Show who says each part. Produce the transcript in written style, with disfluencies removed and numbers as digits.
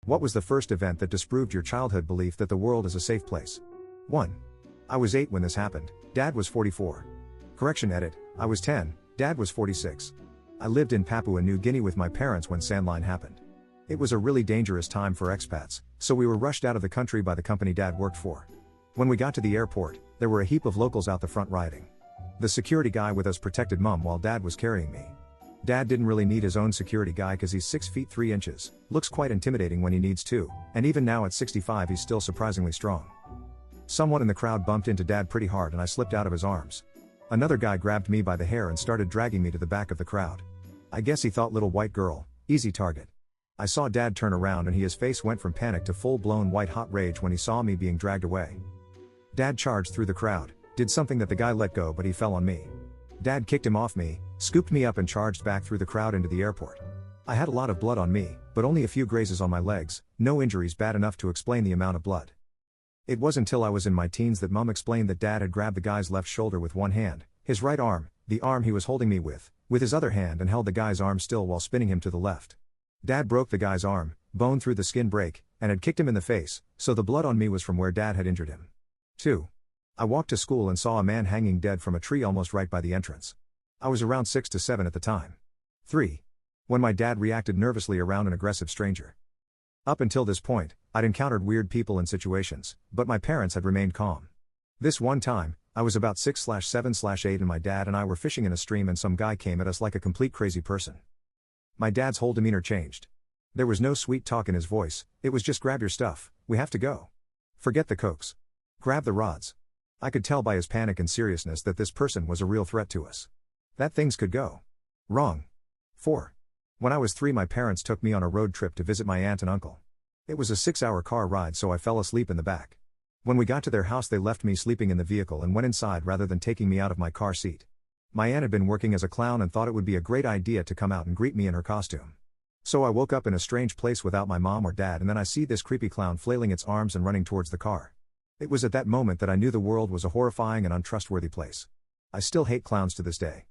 Speaker 1: What was the first event that disproved your childhood belief that the world is a safe place? 1. I was 8 when this happened, Dad was 44. Correction edit, I was 10, Dad was 46. I lived in Papua New Guinea with my parents when Sandline happened. It was a really dangerous time for expats, so we were rushed out of the country by the company Dad worked for. When we got to the airport, there were a heap of locals out the front rioting. The security guy with us protected Mum while Dad was carrying me. Dad didn't really need his own security guy cause he's 6 feet 3 inches, looks quite intimidating when he needs to, and even now at 65 he's still surprisingly strong. Someone in the crowd bumped into Dad pretty hard and I slipped out of his arms. Another guy grabbed me by the hair and started dragging me to the back of the crowd. I guess he thought little white girl, easy target. I saw Dad turn around and his face went from panic to full-blown white-hot rage when he saw me being dragged away. Dad charged through the crowd, did something that the guy let go but he fell on me. Dad kicked him off me, scooped me up and charged back through the crowd into the airport. I had a lot of blood on me, but only a few grazes on my legs, no injuries bad enough to explain the amount of blood. It was until I was in my teens that Mum explained that Dad had grabbed the guy's left shoulder with one hand, his right arm, the arm he was holding me with his other hand and held the guy's arm still while spinning him to the left. Dad broke the guy's arm, bone through the skin break, and had kicked him in the face, so the blood on me was from where Dad had injured him. 2. I walked to school and saw a man hanging dead from a tree almost right by the entrance. I was around 6 to 7 at the time. 3. When my dad reacted nervously around an aggressive stranger. Up until this point, I'd encountered weird people and situations, but my parents had remained calm. This one time, I was about 6/7/8 and my dad and I were fishing in a stream and some guy came at us like a complete crazy person. My dad's whole demeanor changed. There was no sweet talk in his voice, it was just grab your stuff, we have to go. Forget the cokes. Grab the rods. I could tell by his panic and seriousness that this person was a real threat to us. That things could go wrong. 4. When I was 3 my parents took me on a road trip to visit my aunt and uncle. It was a 6-hour car ride so I fell asleep in the back. When we got to their house they left me sleeping in the vehicle and went inside rather than taking me out of my car seat. My aunt had been working as a clown and thought it would be a great idea to come out and greet me in her costume. So I woke up in a strange place without my mom or dad and then I see this creepy clown flailing its arms and running towards the car. It was at that moment that I knew the world was a horrifying and untrustworthy place. I still hate clowns to this day.